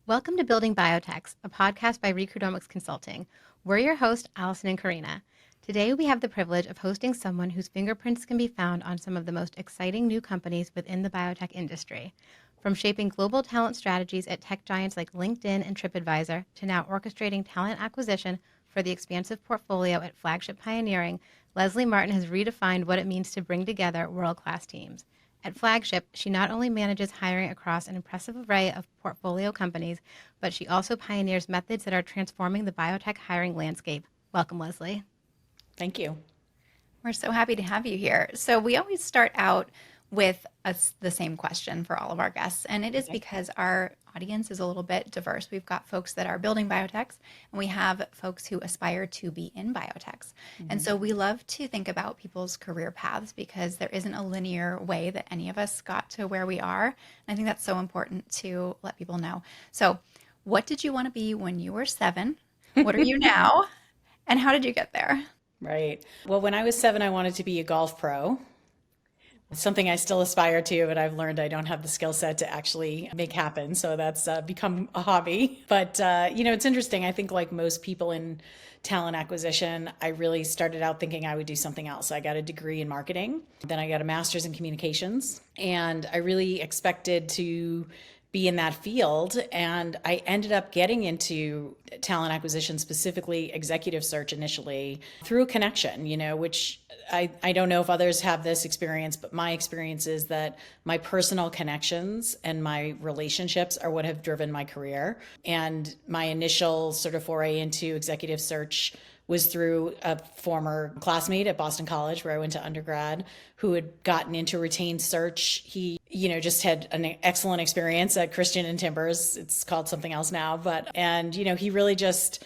Welcome to Building Biotechs, a podcast by Recruitomics Consulting. We're your hosts, Allison and Karina. Today, we have the privilege of hosting someone whose fingerprints can be found on some of the most exciting new companies within the biotech industry. From shaping global talent strategies at tech giants like LinkedIn and TripAdvisor to now orchestrating talent acquisition for the expansive portfolio at Flagship Pioneering, Leslie Martin has redefined what it means to bring together world-class teams. At Flagship, she not only manages hiring across an impressive array of portfolio companies, but she also pioneers methods that are transforming the biotech hiring landscape. Welcome, Leslie. Thank you. We're so happy to have you here. So we always start out with the same question for all of our guests, and it is because our audience is a little bit diverse. We've got folks that are building biotechs, and we have folks who aspire to be in biotechs. And so we love to think about people's career paths because there isn't a linear way that any of us got to where we are. And I think that's so important to let people know. So what did you want to be when you were 7? What are you now? And how did you get there? Right. Well, when I was 7, I wanted to be a golf pro. It's something I still aspire to, but I've learned I don't have the skill set to actually make happen. So that's become a hobby. But, it's interesting. I think like most people in talent acquisition, I really started out thinking I would do something else. I got a degree in marketing. Then I got a master's in communications. And I really expected to be in that field. And I ended up getting into talent acquisition, specifically executive search initially through a connection, which I don't know if others have this experience, but my experience is that my personal connections and my relationships are what have driven my career. And my initial sort of foray into executive search was through a former classmate at Boston College where I went to undergrad who had gotten into retained search. He, just had an excellent experience at Christian and Timbers. It's called something else now, he really just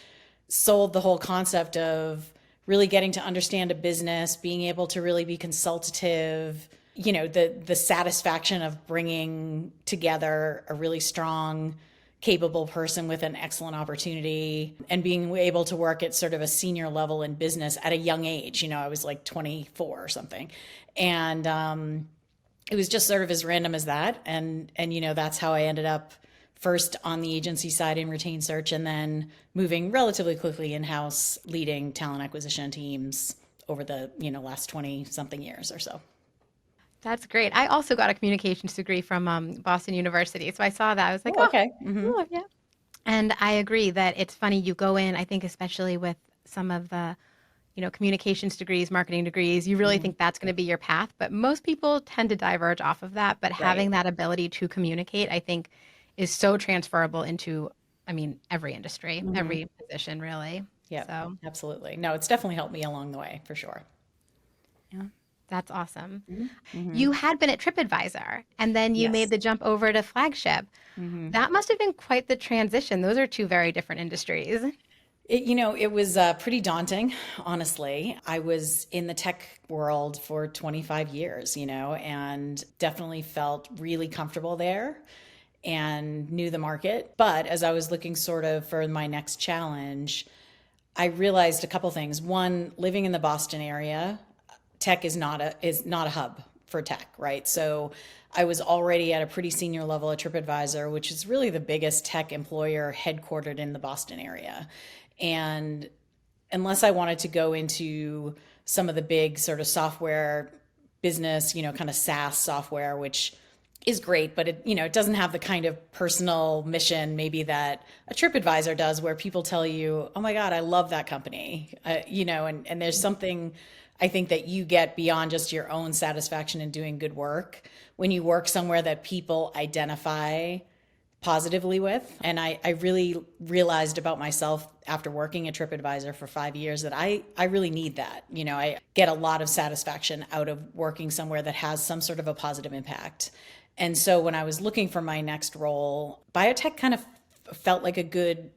sold the whole concept of really getting to understand a business, being able to really be consultative, the satisfaction of bringing together a really strong, capable person with an excellent opportunity and being able to work at sort of a senior level in business at a young age. I was like 24 or something. And it was just sort of as random as that. And that's how I ended up first on the agency side in retained search and then moving relatively quickly in-house leading talent acquisition teams over the, last 20 something years or so. That's great. I also got a communications degree from Boston University. So I saw that. I was like, okay. Oh, yeah. And I agree that it's funny. You go in, I think, especially with some of the, communications degrees, marketing degrees, you really think that's going to be your path. But most people tend to diverge off of that. But having that ability to communicate, I think, is so transferable into, every industry, every position, really. Yeah, so absolutely. No, it's definitely helped me along the way, for sure. Yeah, that's awesome. You had been at TripAdvisor, and then you made the jump over to Flagship. That must have been quite the transition. Those are two very different industries. It was pretty daunting, honestly. I was in the tech world for 25 years, and definitely felt really comfortable there and knew the market. But as I was looking sort of for my next challenge, I realized a couple things. One, living in the Boston area, tech is not a hub for tech, right? So I was already at a pretty senior level at TripAdvisor, which is really the biggest tech employer headquartered in the Boston area. And unless I wanted to go into some of the big sort of software business, kind of SaaS software, which is great, but it doesn't have the kind of personal mission maybe that a TripAdvisor does, where people tell you, oh my God, I love that company, and there's something I think that you get beyond just your own satisfaction in doing good work when you work somewhere that people identify positively with. And I really realized about myself after working at TripAdvisor for 5 years that I really need that. I get a lot of satisfaction out of working somewhere that has some sort of a positive impact. And so when I was looking for my next role, biotech kind of felt like a good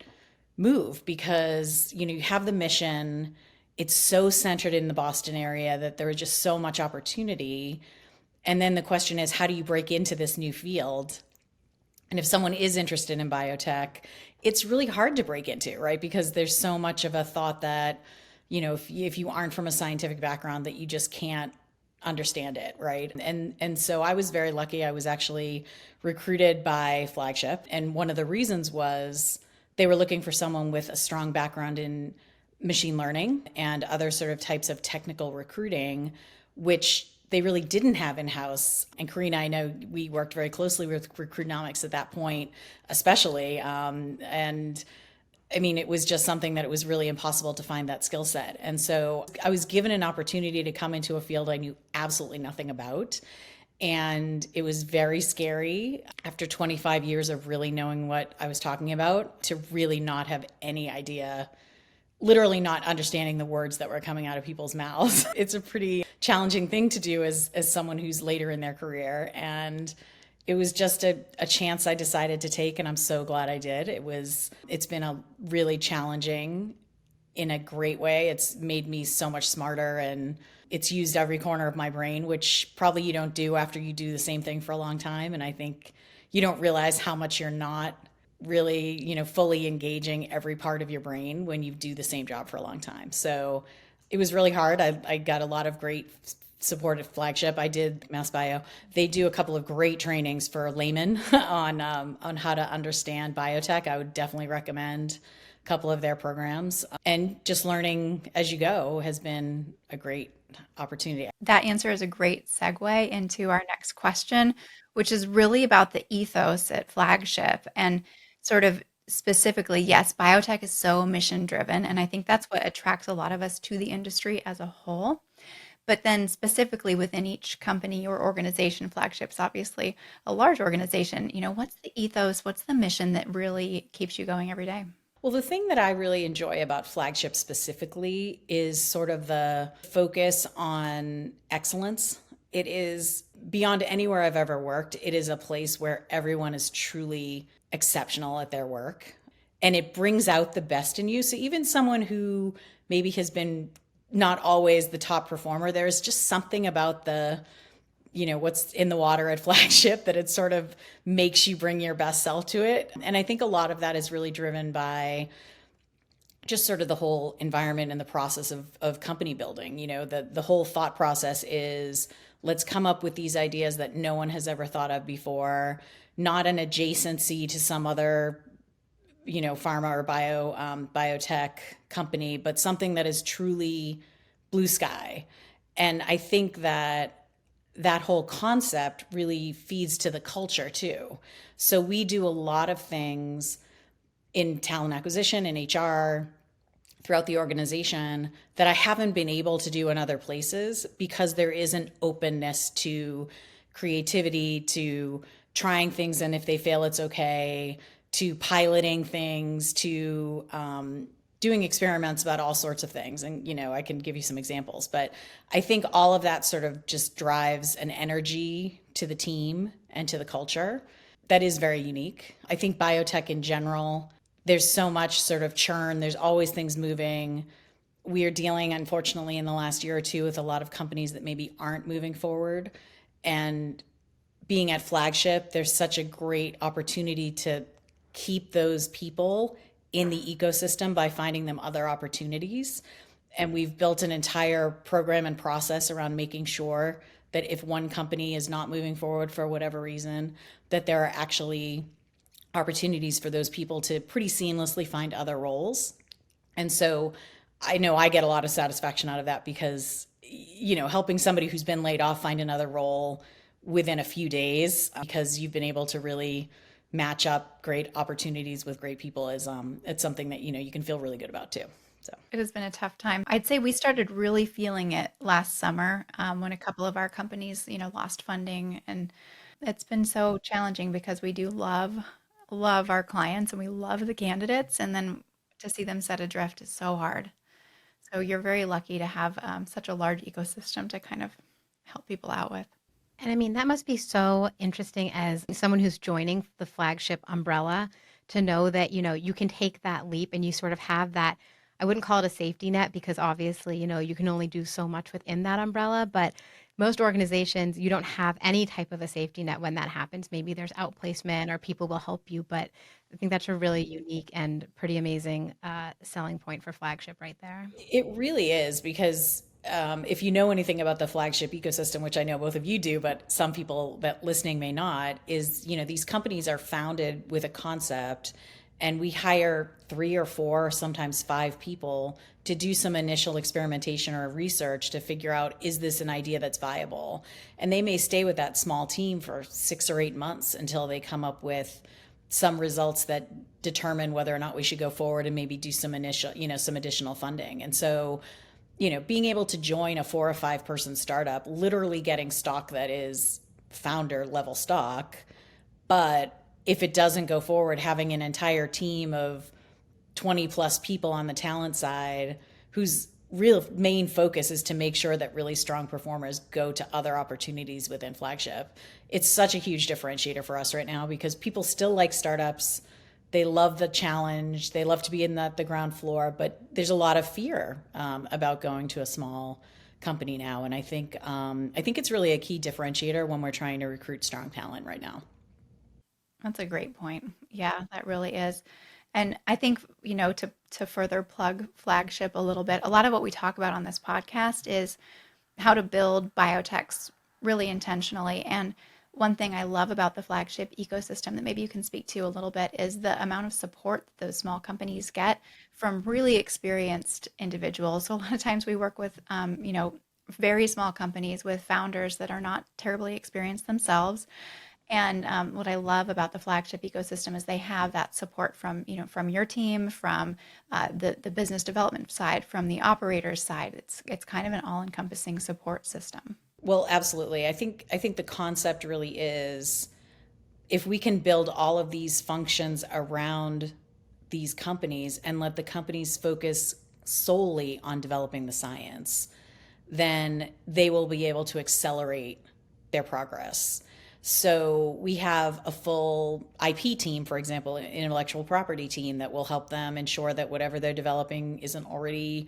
move because, you have the mission. It's so centered in the Boston area that there was just so much opportunity. And then the question is, how do you break into this new field? And if someone is interested in biotech, it's really hard to break into, right? Because there's so much of a thought that, if you aren't from a scientific background, that you just can't understand it, right? And so I was very lucky. I was actually recruited by Flagship, and one of the reasons was they were looking for someone with a strong background in machine learning and other sort of types of technical recruiting, which they really didn't have in-house. And Karina, I know we worked very closely with Recruitomics at that point, especially. And I mean, it was just something that it was really impossible to find that skill set. And so I was given an opportunity to come into a field I knew absolutely nothing about. And it was very scary after 25 years of really knowing what I was talking about to really not have any idea, literally not understanding the words that were coming out of people's mouths. It's a pretty challenging thing to do as someone who's later in their career. And it was just a chance I decided to take, and I'm so glad I did. It's been a really challenging in a great way. It's made me so much smarter, and it's used every corner of my brain, which probably you don't do after you do the same thing for a long time. And I think you don't realize how much you're not really, fully engaging every part of your brain when you do the same job for a long time. So it was really hard. I got a lot of great support at Flagship. I did Mass Bio. They do a couple of great trainings for laymen on how to understand biotech. I would definitely recommend a couple of their programs. And just learning as you go has been a great opportunity. That answer is a great segue into our next question, which is really about the ethos at Flagship and sort of specifically, yes, biotech is so mission driven. And I think that's what attracts a lot of us to the industry as a whole. But then specifically within each company or organization, Flagship's obviously a large organization, what's the ethos? What's the mission that really keeps you going every day? Well, the thing that I really enjoy about Flagship specifically is sort of the focus on excellence. It is beyond anywhere I've ever worked. It is a place where everyone is truly exceptional at their work, and it brings out the best in you. So even someone who maybe has been not always the top performer, there's just something about what's in the water at Flagship that it sort of makes you bring your best self to it. And I think a lot of that is really driven by just sort of the whole environment and the process of company building. The whole thought process is, let's come up with these ideas that no one has ever thought of before, not an adjacency to some other pharma or biotech company, but something that is truly blue sky. And I think that whole concept really feeds to the culture too. So we do a lot of things in talent acquisition and HR throughout the organization that I haven't been able to do in other places because there is an openness to creativity, to trying things, and if they fail, it's okay, to piloting things, to doing experiments about all sorts of things. And, I can give you some examples, but I think all of that sort of just drives an energy to the team and to the culture that is very unique. I think biotech in general, there's so much sort of churn. There's always things moving. We are dealing, unfortunately, in the last year or two with a lot of companies that maybe aren't moving forward. And being at Flagship, there's such a great opportunity to keep those people in the ecosystem by finding them other opportunities. And we've built an entire program and process around making sure that if one company is not moving forward for whatever reason, that there are actually opportunities for those people to pretty seamlessly find other roles. And so I know I get a lot of satisfaction out of that because, helping somebody who's been laid off find another role within a few days because you've been able to really match up great opportunities with great people is it's something that you can feel really good about too. So it has been a tough time. I'd say we started really feeling it last summer when a couple of our companies lost funding, and it's been so challenging because we do love our clients and we love the candidates, and then to see them set adrift is so hard. So you're very lucky to have such a large ecosystem to kind of help people out with. And I mean, that must be so interesting as someone who's joining the Flagship umbrella to know that, you can take that leap and you sort of have that. I wouldn't call it a safety net because obviously, you can only do so much within that umbrella. But most organizations, you don't have any type of a safety net when that happens. Maybe there's outplacement or people will help you. But I think that's a really unique and pretty amazing selling point for Flagship right there. it really is because if you know anything about the Flagship ecosystem, which I know both of you do, but some people that listening may not, is, these companies are founded with a concept, and we hire 3 or 4, sometimes 5 people to do some initial experimentation or research to figure out, is this an idea that's viable? And they may stay with that small team for 6 or 8 months until they come up with some results that determine whether or not we should go forward and maybe do some initial, some additional funding. And so, being able to join a 4 or 5 person startup, literally getting stock that is founder level stock, but if it doesn't go forward, having an entire team of 20 plus people on the talent side whose real main focus is to make sure that really strong performers go to other opportunities within Flagship. It's such a huge differentiator for us right now because people still like startups. They love the challenge. They love to be in the ground floor, but there's a lot of fear about going to a small company now. And I think it's really a key differentiator when we're trying to recruit strong talent right now. That's a great point. Yeah, that really is. And I think, to further plug Flagship a little bit, a lot of what we talk about on this podcast is how to build biotechs really intentionally. And one thing I love about the Flagship ecosystem that maybe you can speak to a little bit is the amount of support that those small companies get from really experienced individuals. So a lot of times we work with, very small companies with founders that are not terribly experienced themselves. And what I love about the Flagship ecosystem is they have that support from, from your team, from the business development side, from the operators side. It's kind of an all-encompassing support system. Well, absolutely. I think the concept really is, if we can build all of these functions around these companies and let the companies focus solely on developing the science, then they will be able to accelerate their progress. So we have a full IP team, for example, an intellectual property team that will help them ensure that whatever they're developing isn't already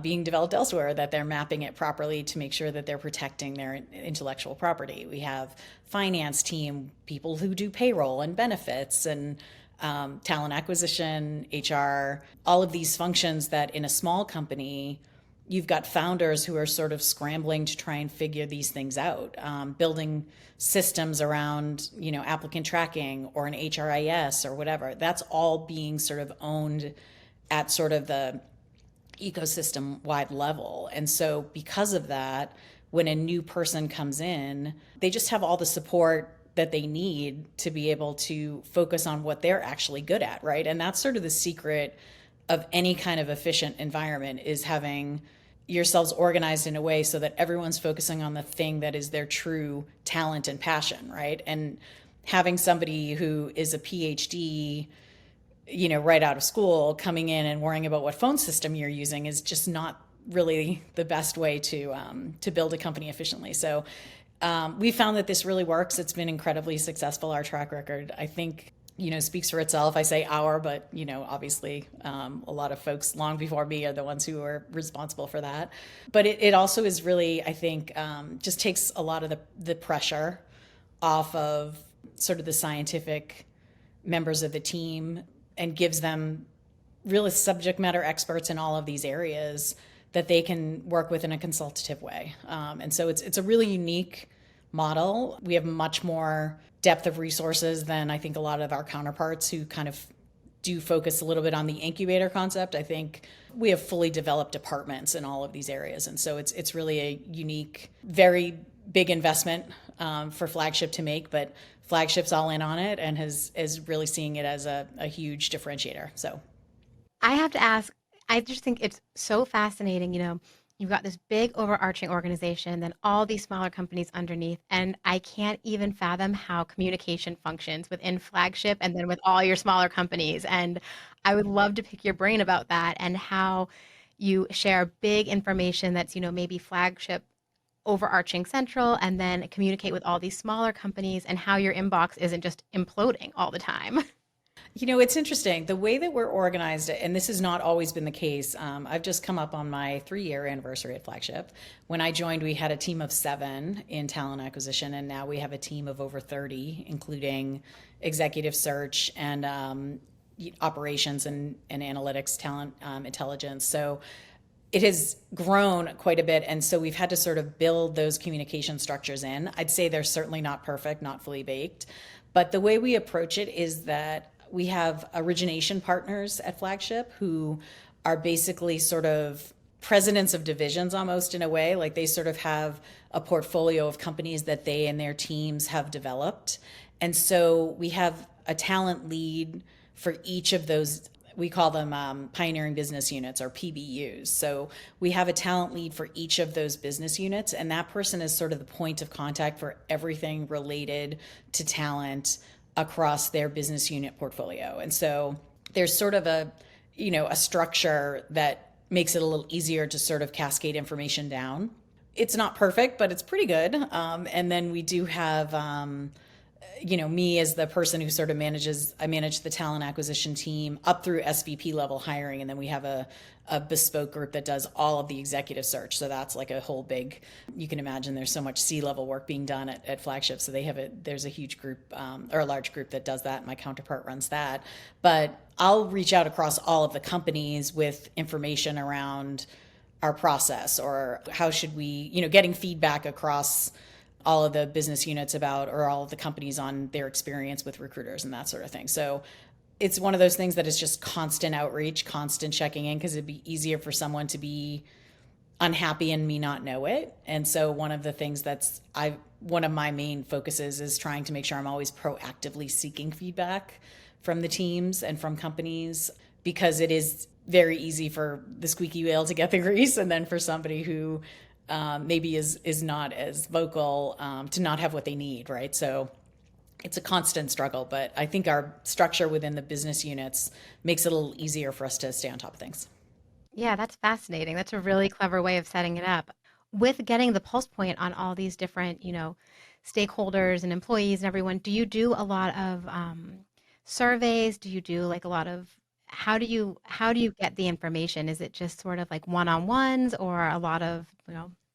being developed elsewhere, that they're mapping it properly to make sure that they're protecting their intellectual property. We have finance team, people who do payroll and benefits and talent acquisition, HR, all of these functions that in a small company, you've got founders who are sort of scrambling to try and figure these things out, building systems around, applicant tracking or an HRIS or whatever. That's all being sort of owned at sort of the ecosystem wide level. And so because of that, when a new person comes in, they just have all the support that they need to be able to focus on what they're actually good at, right? And that's sort of the secret of any kind of efficient environment, is having yourselves organized in a way so that everyone's focusing on the thing that is their true talent and passion, right? And having somebody who is a PhD, right out of school coming in and worrying about what phone system you're using is just not really the best way to build a company efficiently. So we found that this really works. It's been incredibly successful. Our track record, I think, speaks for itself. I say our, but, obviously a lot of folks long before me are the ones who are responsible for that. But it also is really, I think, just takes a lot of the pressure off of sort of the scientific members of the team and gives them really subject matter experts in all of these areas that they can work with in a consultative way. And so it's a really unique model. We have much more depth of resources than I think a lot of our counterparts who kind of do focus a little bit on the incubator concept. I think we have fully developed departments in all of these areas. And so it's really a unique, very big investment for Flagship to make, but Flagship's all in on it and is really seeing it as a huge differentiator. So I have to ask, I just think it's so fascinating. You've got this big overarching organization, then all these smaller companies underneath, and I can't even fathom how communication functions within Flagship and then with all your smaller companies. And I would love to pick your brain about that and how you share big information that's, maybe Flagship overarching central, and then communicate with all these smaller companies, and how your inbox isn't just imploding all the time. It's interesting the way that we're organized, and this has not always been the case. I've just come up on my 3-year anniversary at Flagship. When I joined, we had a team of 7 in talent acquisition, and now we have a team of over 30, including executive search and operations and analytics, talent intelligence. So it has grown quite a bit. And so we've had to sort of build those communication structures in. I'd say they're certainly not perfect, not fully baked. But the way we approach it is that we have origination partners at Flagship who are basically sort of presidents of divisions almost in a way. Like they sort of have a portfolio of companies that they and their teams have developed. And so we have a talent lead for each of those. We call them pioneering business units or PBUs. So we have a talent lead for each of those business units, and that person is sort of the point of contact for everything related to talent across their business unit portfolio. And so there's sort of a structure that makes it a little easier to sort of cascade information down. It's not perfect, but it's pretty good. And then we do have me as the person who sort of I manage the talent acquisition team up through SVP level hiring. And then we have a bespoke group that does all of the executive search. So that's like a whole big, you can imagine there's so much C-level work being done at Flagship. So there's a huge group or a large group that does that. My counterpart runs that. But I'll reach out across all of the companies with information around our process or how should we, getting feedback across all of the business units about, or all of the companies on their experience with recruiters and that sort of thing. So it's one of those things that is just constant outreach, constant checking in, because it'd be easier for someone to be unhappy and me not know it. And so one of the things one of my main focuses is trying to make sure I'm always proactively seeking feedback from the teams and from companies, because it is very easy for the squeaky wheel to get the grease, and then for somebody who maybe is not as vocal to not have what they need, right? So it's a constant struggle, but I think our structure within the business units makes it a little easier for us to stay on top of things. Yeah, that's fascinating. That's a really clever way of setting it up. With getting the pulse point on all these different, stakeholders and employees and everyone, do you do a lot of surveys? Do you do like a lot of how do you get the information? Is it just sort of like one-on-ones or a lot of,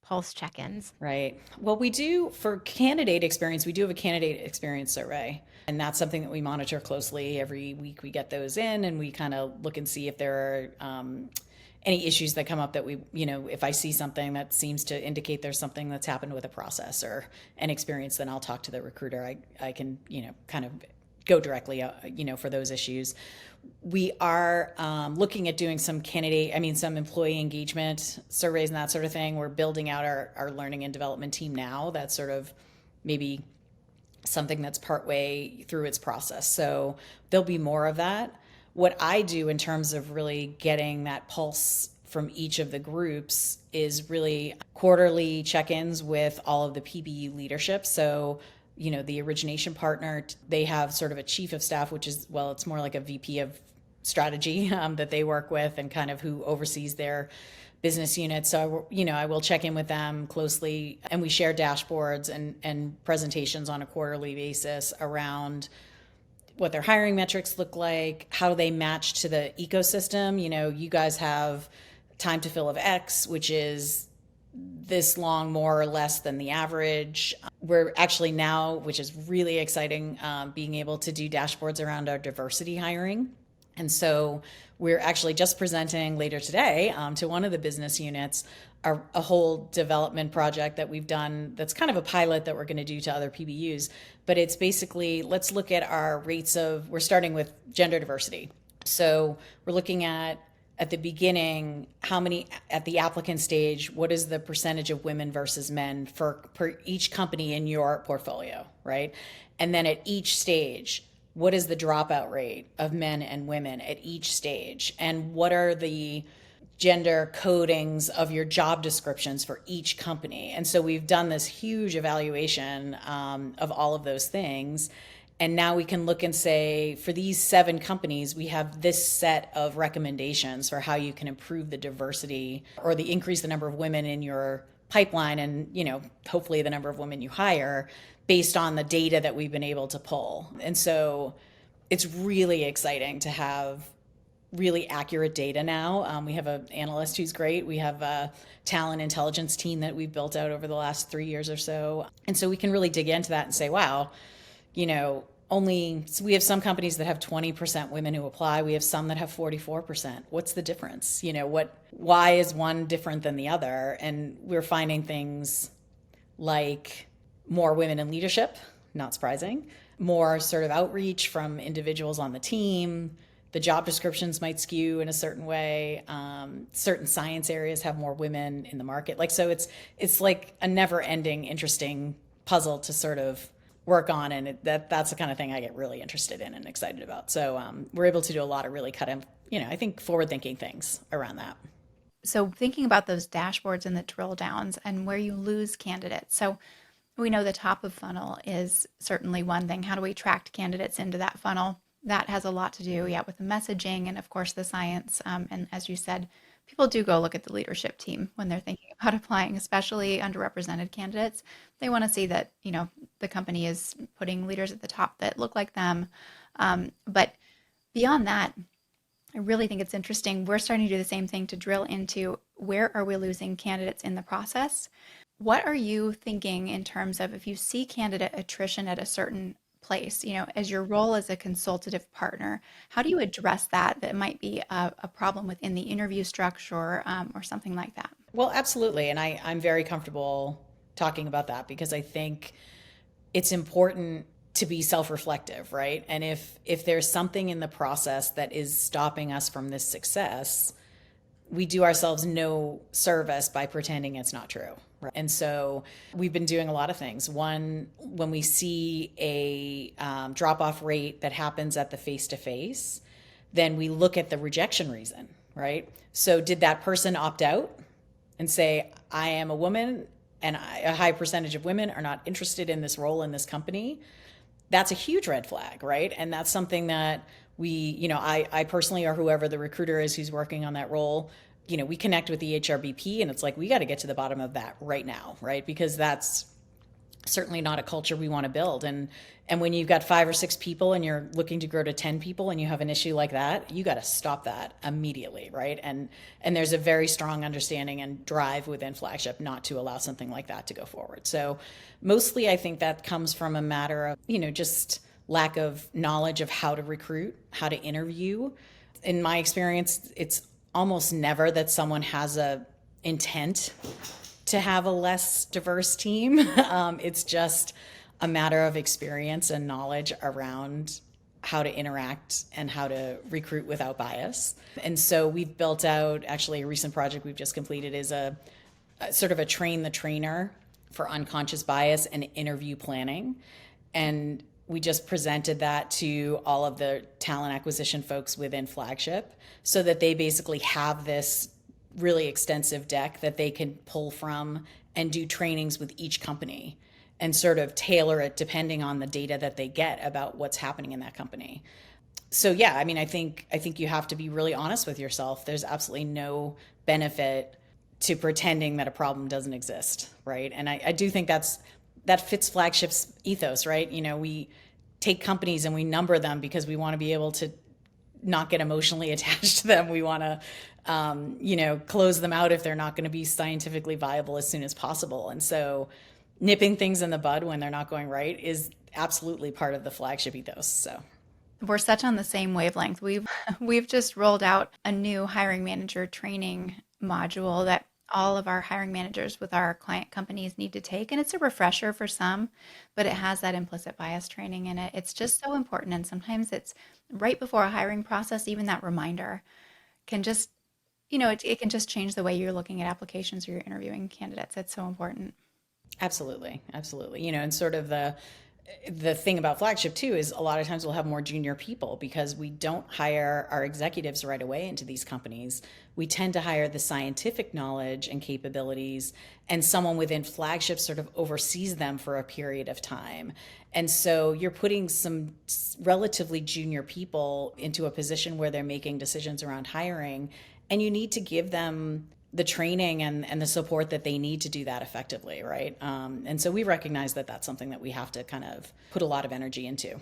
pulse check-ins? Right. Well, we do for candidate experience, we do have a candidate experience survey. And that's something that we monitor closely. Every week we get those in and we kind of look and see if there are any issues that come up that we, if I see something that seems to indicate there's something that's happened with a process or an experience, then I'll talk to the recruiter. I can, kind of go directly, for those issues. We are looking at doing some employee engagement surveys and that sort of thing. We're building out our learning and development team now. That's sort of maybe something that's partway through its process. So there'll be more of that. What I do in terms of really getting that pulse from each of the groups is really quarterly check-ins with all of the PBU leadership. So the origination partner, they have sort of a chief of staff, which is, it's more like a VP of strategy that they work with and kind of who oversees their business unit. So, I will check in with them closely, and we share dashboards and presentations on a quarterly basis around what their hiring metrics look like, how they match to the ecosystem. You guys have time to fill of X, which is this long, more or less than the average. We're actually now, which is really exciting, being able to do dashboards around our diversity hiring. And so we're actually just presenting later today to one of the business units a whole development project that we've done that's kind of a pilot that we're going to do to other PBUs. But it's basically, let's look at our rates we're starting with gender diversity. So we're looking at the beginning, how many at the applicant stage, what is the percentage of women versus men per each company in your portfolio, right? And then at each stage, what is the dropout rate of men and women at each stage? And what are the gender codings of your job descriptions for each company? And so we've done this huge evaluation of all of those things. And now we can look and say, for these 7 companies, we have this set of recommendations for how you can improve the diversity or increase the number of women in your pipeline and, hopefully the number of women you hire based on the data that we've been able to pull. And so it's really exciting to have really accurate data now. We have an analyst who's great. We have a talent intelligence team that we've built out over the last 3 years or so. And so we can really dig into that and say, wow, So we have some companies that have 20% women who apply. We have some that have 44%. What's the difference? Why is one different than the other? And we're finding things like more women in leadership, not surprising, more sort of outreach from individuals on the team. The job descriptions might skew in a certain way. Certain science areas have more women in the market. So it's like a never-ending, interesting puzzle to sort of work on, and that's the kind of thing I get really interested in and excited about. So we're able to do a lot of really I think forward-thinking things around that. So thinking about those dashboards and the drill downs and where you lose candidates. So we know the top of funnel is certainly one thing. How do we attract candidates into that funnel? That has a lot to do, with the messaging and of course the science. And as you said, people do go look at the leadership team when they're thinking about applying, especially underrepresented candidates. They want to see that, the company is putting leaders at the top that look like them. But beyond that, I really think it's interesting. We're starting to do the same thing to drill into where are we losing candidates in the process? What are you thinking in terms of if you see candidate attrition at a certain place, as your role as a consultative partner, how do you address that? That might be a problem within the interview structure or something like that. Well, absolutely. And I'm very comfortable talking about that because I think it's important to be self-reflective, right? And if there's something in the process that is stopping us from this success, we do ourselves no service by pretending it's not true. Right? And so we've been doing a lot of things. One, when we see a drop-off rate that happens at the face-to-face, then we look at the rejection reason, right? So did that person opt out and say, I am a woman and a high percentage of women are not interested in this role in this company? That's a huge red flag, right? And that's something that I personally, or whoever the recruiter is who's working on that role, we connect with the HRBP and it's like, we got to get to the bottom of that right now, right? Because that's certainly not a culture we want to build. And when you've got 5 or 6 people and you're looking to grow to 10 people and you have an issue like that, you got to stop that immediately, right? And there's a very strong understanding and drive within Flagship not to allow something like that to go forward. So mostly I think that comes from a matter of, just lack of knowledge of how to recruit, how to interview. In my experience, it's almost never that someone has a intent to have a less diverse team. It's just a matter of experience and knowledge around how to interact and how to recruit without bias. And so we've built out, actually a recent project we've just completed is a sort of a train the trainer for unconscious bias and interview planning. And we just presented that to all of the talent acquisition folks within Flagship so that they basically have this really extensive deck that they can pull from and do trainings with each company and sort of tailor it depending on the data that they get about what's happening in that company. So yeah, I think you have to be really honest with yourself. There's absolutely no benefit to pretending that a problem doesn't exist, right? And I do think that fits Flagship's ethos, right? We take companies and we number them because we want to be able to not get emotionally attached to them. We want to, close them out if they're not going to be scientifically viable as soon as possible. And so nipping things in the bud when they're not going right is absolutely part of the Flagship ethos. So we're such on the same wavelength. We've just rolled out a new hiring manager training module that all of our hiring managers with our client companies need to take. And it's a refresher for some, but it has that implicit bias training in it. It's just so important. And sometimes it's right before a hiring process, even that reminder can just, it can just change the way you're looking at applications or you're interviewing candidates. It's so important. Absolutely. Absolutely. And sort of the thing about Flagship too is a lot of times we'll have more junior people because we don't hire our executives right away into these companies. We tend to hire the scientific knowledge and capabilities, and someone within Flagship sort of oversees them for a period of time. And so you're putting some relatively junior people into a position where they're making decisions around hiring, and you need to give them the training and the support that they need to do that effectively, right? And so we recognize that that's something that we have to kind of put a lot of energy into.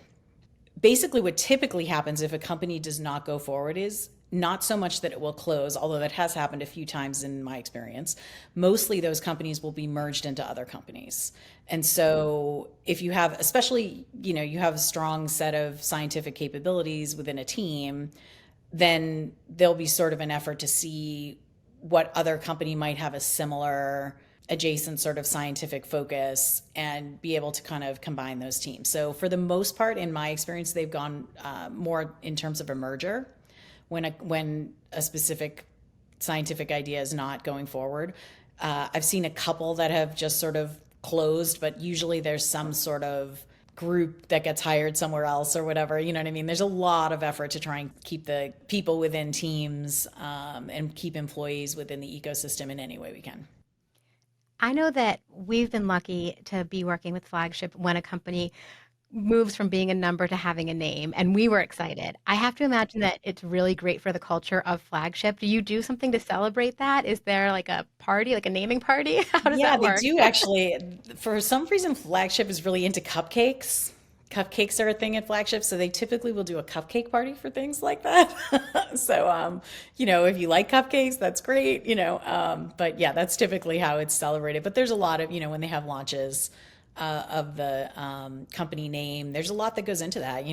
Basically, what typically happens if a company does not go forward is not so much that it will close, although that has happened a few times in my experience. Mostly those companies will be merged into other companies. And so if you have, especially, you have a strong set of scientific capabilities within a team, then there'll be sort of an effort to see what other company might have a similar adjacent sort of scientific focus and be able to kind of combine those teams. So for the most part, in my experience, they've gone more in terms of a merger when a specific scientific idea is not going forward. I've seen a couple that have just sort of closed, but usually there's some sort of group that gets hired somewhere else or whatever. You know what I mean? There's a lot of effort to try and keep the people within teams and keep employees within the ecosystem in any way we can. I know that we've been lucky to be working with Flagship when a company moves from being a number to having a name, and we were excited. I have to imagine that it's really great for the culture of Flagship. Do you do something to celebrate that? Is there like a party, like a naming party? How does Yeah, that they work? do actually. For some reason, Flagship is really into cupcakes. Cupcakes are a thing at Flagship, so they typically will do a cupcake party for things like that. So, if you like cupcakes, that's great, but yeah, that's typically how it's celebrated. But there's a lot of, when they have launches of the company name, there's a lot that goes into that.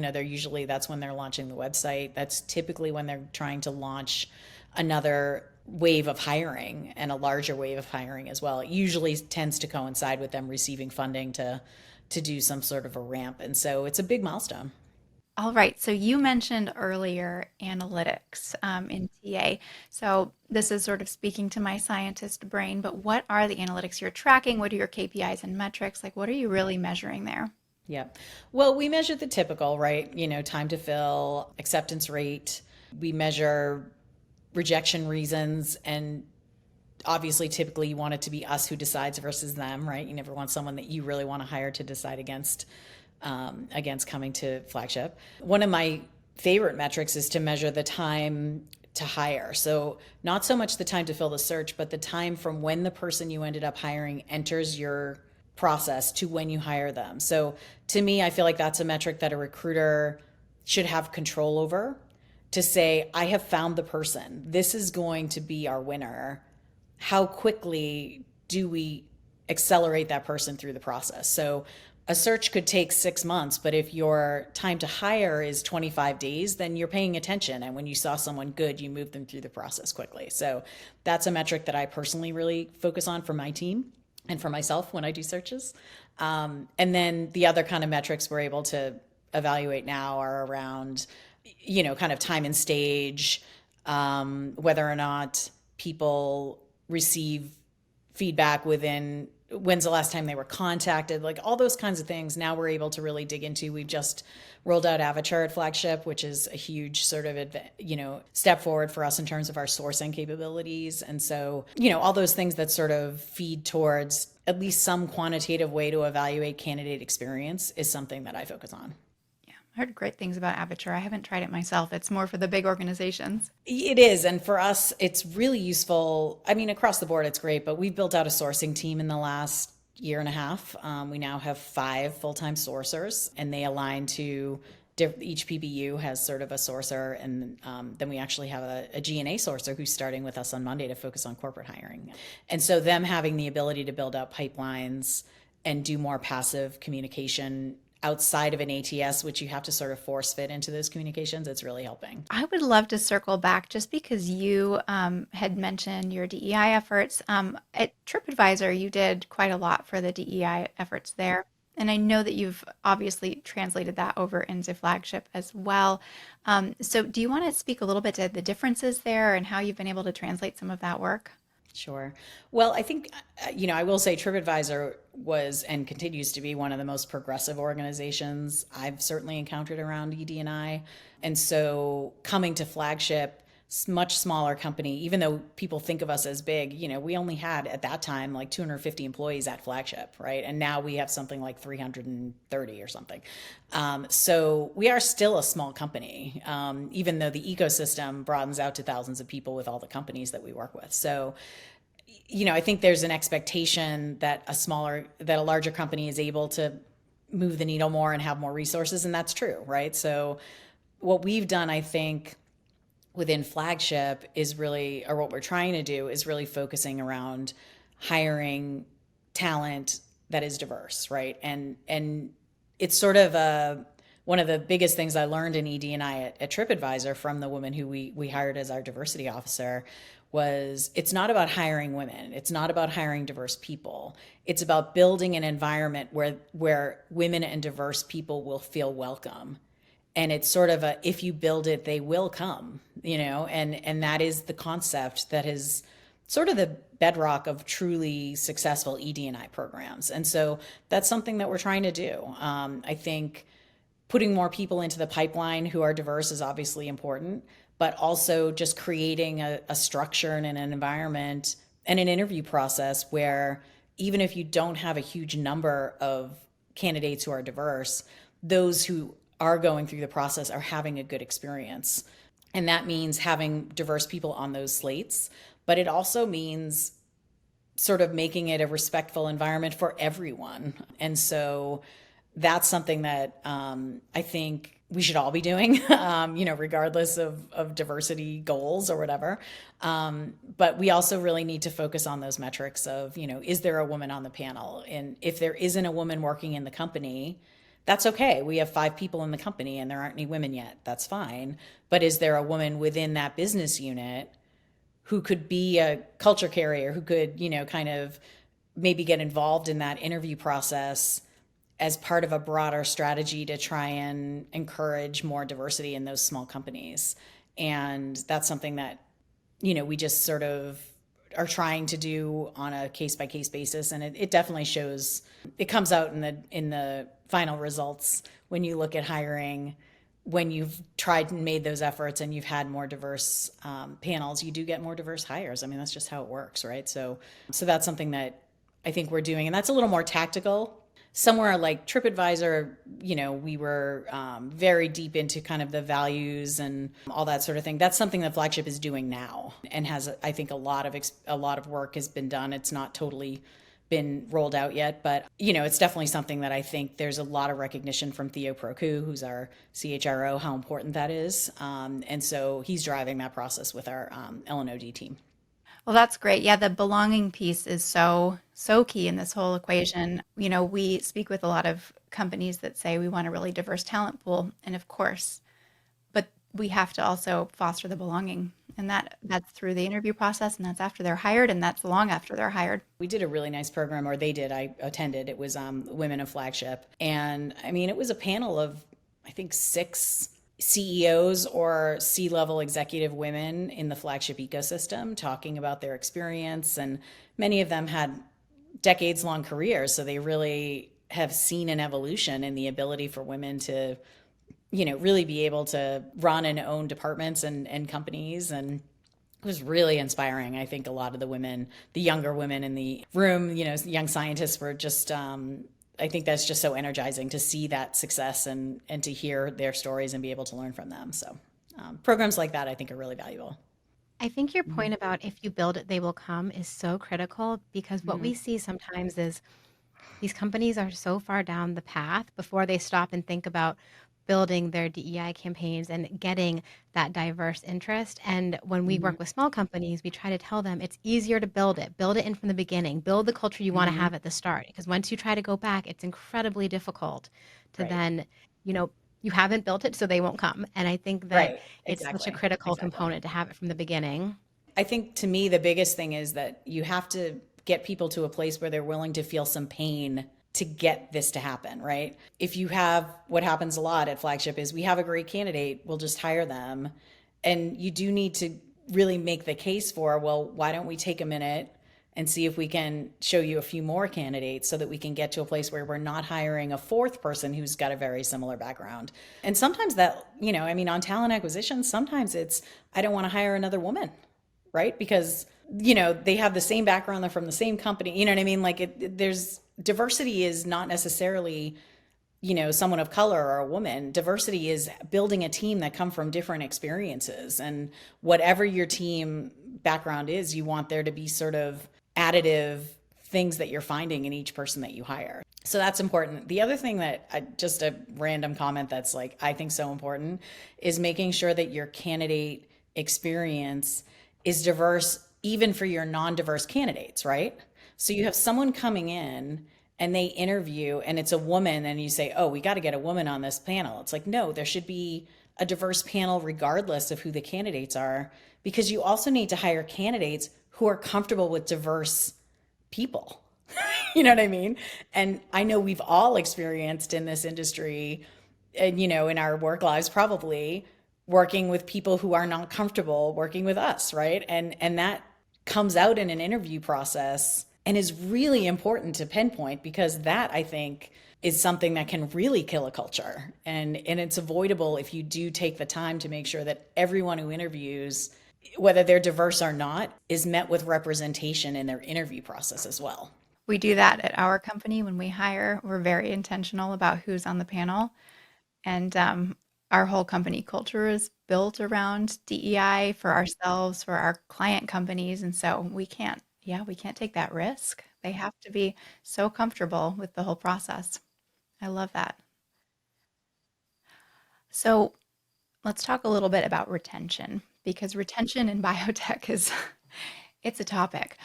That's when they're launching the website. That's typically when they're trying to launch another wave of hiring and a larger wave of hiring as well. It usually tends to coincide with them receiving funding to do some sort of a ramp. And so it's a big milestone. All right. So you mentioned earlier analytics in TA. So this is sort of speaking to my scientist brain, but what are the analytics you're tracking? What are your KPIs and metrics? Like, what are you really measuring there? Yeah. Well, we measure the typical, right? Time to fill, acceptance rate. We measure rejection reasons, and obviously typically you want it to be us who decides versus them, right? You never want someone that you really want to hire to decide against coming to Flagship. One of my favorite metrics is to measure the time to hire. So not so much the time to fill the search, but the time from when the person you ended up hiring enters your process to when you hire them. So to me, I feel like that's a metric that a recruiter should have control over, to say, I have found the person. This is going to be our winner. How quickly do we accelerate that person through the process? So a search could take 6 months, but if your time to hire is 25 days, then you're paying attention. And when you saw someone good, you move them through the process quickly. So that's a metric that I personally really focus on for my team and for myself when I do searches. And then the other kind of metrics we're able to evaluate now are around, kind of time and stage, whether or not people receive feedback within, when's the last time they were contacted, like all those kinds of things. Now we're able to really dig into. We've just rolled out Avatar at Flagship, which is a huge sort of, step forward for us in terms of our sourcing capabilities. And so, all those things that sort of feed towards at least some quantitative way to evaluate candidate experience is something that I focus on. I heard great things about Avatar. I haven't tried it myself. It's more for the big organizations. It is. And for us, it's really useful. I mean, across the board, it's great, but we've built out a sourcing team in the last year and a half. We now have 5 full-time sourcers, and they align to each PBU has sort of a sourcer. And then we actually have a G&A sourcer who's starting with us on Monday to focus on corporate hiring. And so them having the ability to build out pipelines and do more passive communication outside of an ATS, which you have to sort of force fit into those communications, it's really helping. I would love to circle back just because you had mentioned your DEI efforts. At TripAdvisor, you did quite a lot for the DEI efforts there. And I know that you've obviously translated that over into Flagship as well. So do you want to speak a little bit to the differences there and how you've been able to translate some of that work? Sure. Well, I think, I will say TripAdvisor was and continues to be one of the most progressive organizations I've certainly encountered around ED&I. And so coming to Flagship, much smaller company, even though people think of us as big, we only had at that time like 250 employees at Flagship, right? And now we have something like 330 or something. So we are still a small company, even though the ecosystem broadens out to thousands of people with all the companies that we work with. So, I think there's an expectation that a larger company is able to move the needle more and have more resources. And that's true, right? So what we've done, I think, within Flagship is really, or what we're trying to do is really focusing around hiring talent that is diverse, right? And it's sort of one of the biggest things I learned in ED&I at TripAdvisor from the woman who we hired as our diversity officer was it's not about hiring women. It's not about hiring diverse people. It's about building an environment where women and diverse people will feel welcome. And it's sort of if you build it, they will come, and that is the concept that is sort of the bedrock of truly successful ED&I programs. And so that's something that we're trying to do. I think putting more people into the pipeline who are diverse is obviously important, but also just creating a structure and an environment and an interview process where even if you don't have a huge number of candidates who are diverse, those who are going through the process are having a good experience. And that means having diverse people on those slates, but it also means sort of making it a respectful environment for everyone. And so that's something that I think we should all be doing, regardless of diversity goals or whatever. But we also really need to focus on those metrics of, is there a woman on the panel? And if there isn't a woman working in the company, that's okay. We have 5 people in the company and there aren't any women yet. That's fine. But is there a woman within that business unit who could be a culture carrier, who could, kind of maybe get involved in that interview process as part of a broader strategy to try and encourage more diversity in those small companies? And that's something that, we just sort of are trying to do on a case-by-case basis. And it definitely shows, it comes out in the final results when you look at hiring. When you've tried and made those efforts and you've had more diverse panels, you do get more diverse hires. I mean, that's just how it works, right? So that's something that I think we're doing. And that's a little more tactical. Somewhere like TripAdvisor, we were very deep into kind of the values and all that sort of thing. That's something that Flagship is doing now and has, I think, a lot of work has been done. It's not totally been rolled out yet, but it's definitely something that I think there's a lot of recognition from Theo Proku, who's our CHRO, how important that is. And so he's driving that process with our L&OD team. Well, that's great. Yeah, the belonging piece is so key in this whole equation. We speak with a lot of companies that say we want a really diverse talent pool, and of course, but we have to also foster the belonging, and that's through the interview process, and that's after they're hired, and that's long after they're hired. We did a really nice program, or they did. I attended. It was Women of Flagship, and I mean, it was a panel of I think 6 CEOs or C-level executive women in the Flagship ecosystem talking about their experience. And many of them had decades-long careers, so they really have seen an evolution in the ability for women to, really be able to run and own departments and companies. And it was really inspiring. I think a lot of the women, the younger women in the room, young scientists were just I think that's just so energizing to see that success and to hear their stories and be able to learn from them. So programs like that, I think, are really valuable. I think your point about if you build it, they will come is so critical, because what we see sometimes is these companies are so far down the path before they stop and think about building their DEI campaigns and getting that diverse interest. And when we work with small companies, we try to tell them it's easier to build it in from the beginning, build the culture you want to have at the start. Because once you try to go back, it's incredibly difficult to then, you haven't built it, so they won't come. And I think that it's such a critical component to have it from the beginning. I think to me, the biggest thing is that you have to get people to a place where they're willing to feel some pain to get this to happen, right? If you have, what happens a lot at Flagship is we have a great candidate, we'll just hire them. And you do need to really make the case for, well, why don't we take a minute and see if we can show you a few more candidates so that we can get to a place where we're not hiring a 4th person who's got a very similar background. And sometimes that, on talent acquisition, sometimes it's, I don't want to hire another woman, right? Because, they have the same background, they're from the same company, you know what I mean? Like there's diversity is not necessarily, someone of color or a woman. Diversity is building a team that come from different experiences, and whatever your team background is, you want there to be sort of additive things that you're finding in each person that you hire. So that's important. The other thing that just a random comment that's like, I think so important is making sure that your candidate experience is diverse even for your non-diverse candidates, right? So you have someone coming in and they interview and it's a woman and you say, oh, we got to get a woman on this panel. It's like, no, there should be a diverse panel regardless of who the candidates are, because you also need to hire candidates who are comfortable with diverse people. You know what I mean? And I know we've all experienced in this industry, and in our work lives probably, working with people who are not comfortable working with us, right? And that comes out in an interview process and is really important to pinpoint, because that, I think, is something that can really kill a culture. And it's avoidable if you do take the time to make sure that everyone who interviews, whether they're diverse or not, is met with representation in their interview process as well. We do that at our company when we hire. We're very intentional about who's on the panel. And our whole company culture is built around DEI for ourselves, for our client companies. And so we can't take that risk. They have to be so comfortable with the whole process. I love that. So let's talk a little bit about retention, because retention in biotech is it's a topic.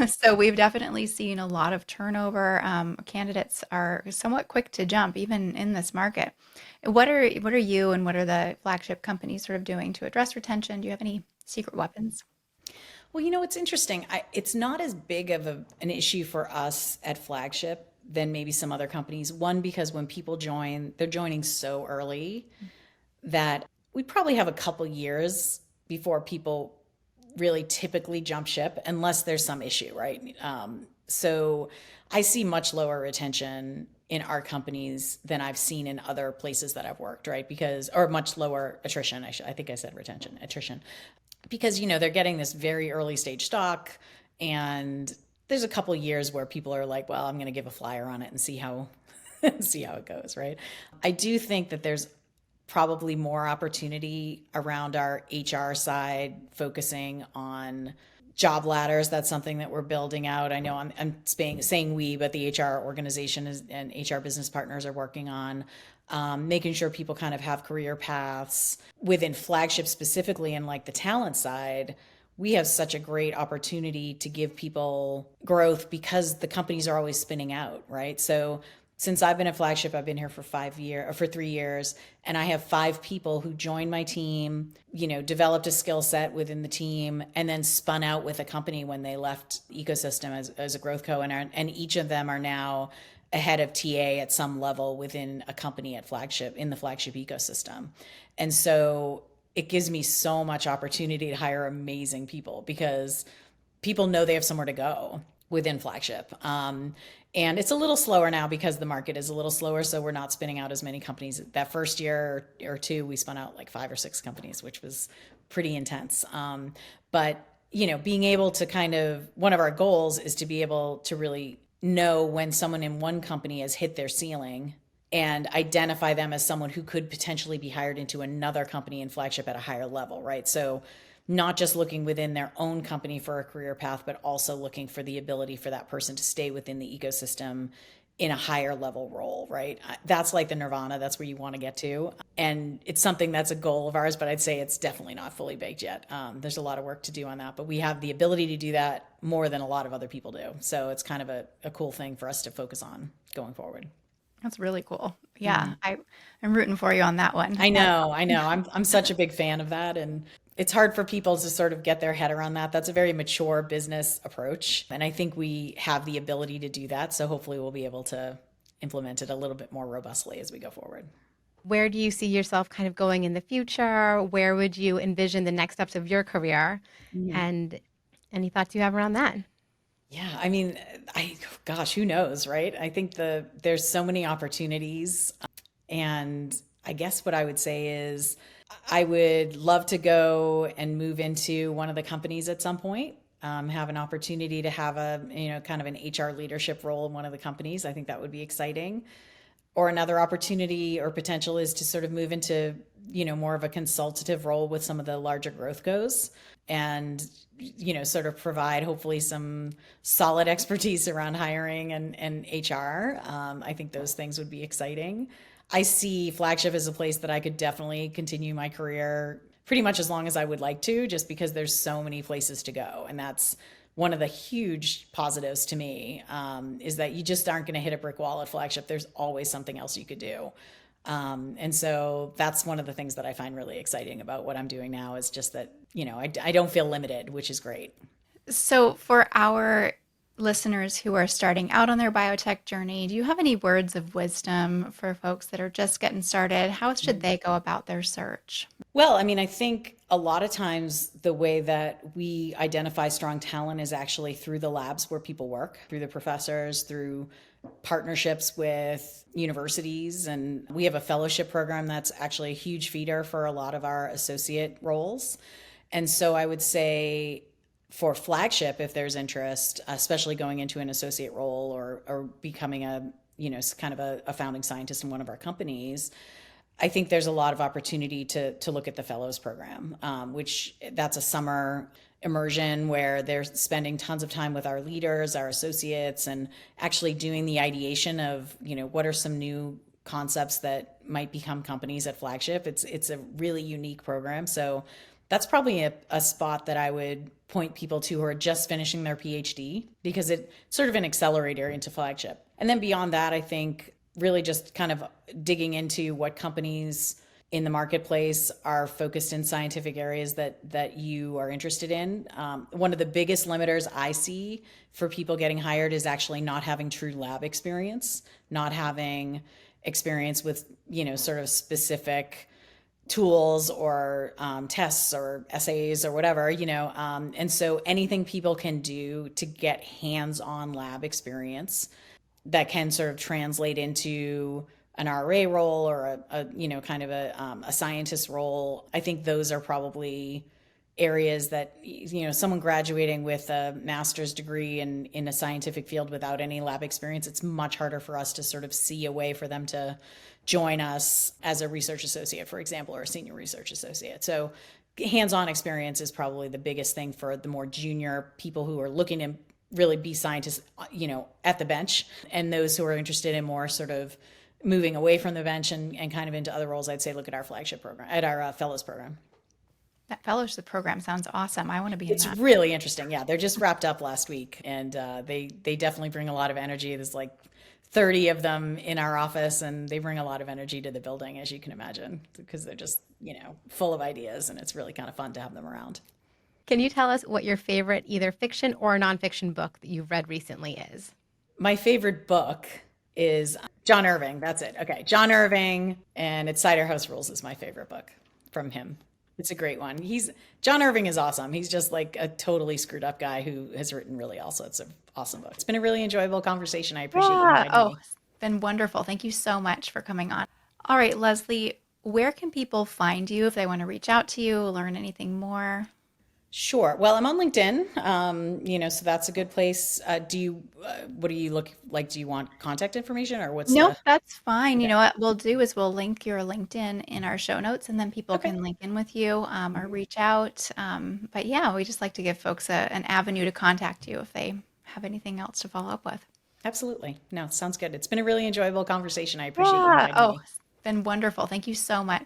So we've definitely seen a lot of turnover. Candidates are somewhat quick to jump, even in this market. What are you and what are the flagship companies sort of doing to address retention? Do you have any secret weapons? Well, it's interesting. It's not as big of an issue for us at Flagship than maybe some other companies. One, because when people join, they're joining so early that we probably have a couple years before people really typically jump ship, unless there's some issue, right? So I see much lower retention in our companies than I've seen in other places that I've worked, right? Or much lower attrition. I think I said attrition, because they're getting this very early stage stock, and there's a couple years where people are like, well, I'm going to give a flyer on it and see how it goes, right? I do think that there's probably more opportunity around our HR side, focusing on job ladders. That's something that we're building out. I know I'm saying we, but the HR organization and HR business partners are working on making sure people kind of have career paths within Flagship specifically. And like the talent side, we have such a great opportunity to give people growth because the companies are always spinning out, right? So since I've been at Flagship, I've been here for 3 years, and I have 5 people who joined my team, developed a skill set within the team, and then spun out with a company when they left the ecosystem as a growth co. And each of them are now a head of TA at some level within a company at Flagship, in the Flagship ecosystem. And so it gives me so much opportunity to hire amazing people, because people know they have somewhere to go within Flagship. And it's a little slower now because the market is a little slower. So we're not spinning out as many companies. That first year or two, we spun out like 5 or 6 companies, which was pretty intense. But being able to one of our goals is to be able to really know when someone in one company has hit their ceiling and identify them as someone who could potentially be hired into another company in Flagship at a higher level, right? So not just looking within their own company for a career path, but also looking for the ability for that person to stay within the ecosystem in a higher level role, right? That's like the nirvana. That's where you want to get to. And it's something that's a goal of ours, but I'd say it's definitely not fully baked yet. There's a lot of work to do on that, but we have the ability to do that more than a lot of other people do. So it's kind of a cool thing for us to focus on going forward. That's really cool. Yeah, I'm rooting for you on that one. I know. I'm such a big fan of that. And it's hard for people to sort of get their head around that. That's a very mature business approach. And I think we have the ability to do that. So hopefully we'll be able to implement it a little bit more robustly as we go forward. Where do you see yourself kind of going in the future? Where would you envision the next steps of your career? And any thoughts you have around that? Yeah, I mean, gosh, who knows, right? I think there's so many opportunities. And I guess what I would say is I would love to go and move into one of the companies at some point, have an opportunity to have kind of an HR leadership role in one of the companies. I think that would be exciting. Or another opportunity or potential is to sort of move into, more of a consultative role with some of the larger growth goes and, sort of provide hopefully some solid expertise around hiring and HR. I think those things would be exciting. I see Flagship as a place that I could definitely continue my career pretty much as long as I would like to, just because there's so many places to go. And that's one of the huge positives to me, is that you just aren't going to hit a brick wall at Flagship. There's always something else you could do. And so that's one of the things that I find really exciting about what I'm doing now, is just that, I don't feel limited, which is great. So, for our listeners who are starting out on their biotech journey, do you have any words of wisdom for folks that are just getting started? How should they go about their search? Well, I think a lot of times the way that we identify strong talent is actually through the labs where people work, through the professors, through partnerships with universities. And we have a fellowship program that's actually a huge feeder for a lot of our associate roles. And so I would say, for Flagship, if there's interest, especially going into an associate role or becoming kind of a founding scientist in one of our companies, I think there's a lot of opportunity to look at the fellows program, which that's a summer immersion where they're spending tons of time with our leaders, our associates, and actually doing the ideation of, what are some new concepts that might become companies at Flagship. It's a really unique program. So that's probably a spot that I would point people to who are just finishing their PhD, because it's sort of an accelerator into Flagship. And then beyond that, I think really just kind of digging into what companies in the marketplace are focused in scientific areas that you are interested in. One of the biggest limiters I see for people getting hired is actually not having true lab experience, not having experience with, sort of specific tools or tests or essays or whatever, and so anything people can do to get hands-on lab experience that can sort of translate into an RA role or kind of a scientist role. I think those are probably areas that, someone graduating with a master's degree in a scientific field without any lab experience, it's much harder for us to sort of see a way for them to join us as a research associate, for example, or a senior research associate. So hands-on experience is probably the biggest thing for the more junior people who are looking to really be scientists, at the bench, and those who are interested in more sort of moving away from the bench and kind of into other roles. I'd say look at our Flagship program, at our fellows program. That fellowship program sounds awesome. I want to be in It's that. really interesting. Yeah, they're just wrapped up last week, and they definitely bring a lot of energy. There's like 30 of them in our office, and they bring a lot of energy to the building, as you can imagine, because they're just, full of ideas, and it's really kind of fun to have them around. Can you tell us what your favorite either fiction or nonfiction book that you've read recently is? My favorite book is John Irving. That's it. Okay. John Irving, and it's Cider House Rules is my favorite book from him. It's a great one. John Irving is awesome. He's just like a totally screwed up guy who has written really all sorts of awesome books. It's been a really enjoyable conversation. I appreciate you inviting me. It's been wonderful. Thank you so much for coming on. All right, Leslie, where can people find you if they want to reach out to you, learn anything more? Sure. Well, I'm on LinkedIn, so that's a good place. What do you look like? Do you want contact information or what's Nope, that's fine. You know what we'll do is we'll link your LinkedIn in our show notes, and then people Okay. can link in with you or reach out. But yeah, we just like to give folks an avenue to contact you if they have anything else to follow up with. Absolutely. No, sounds good. It's been a really enjoyable conversation. I appreciate you inviting me. It's been wonderful. Thank you so much.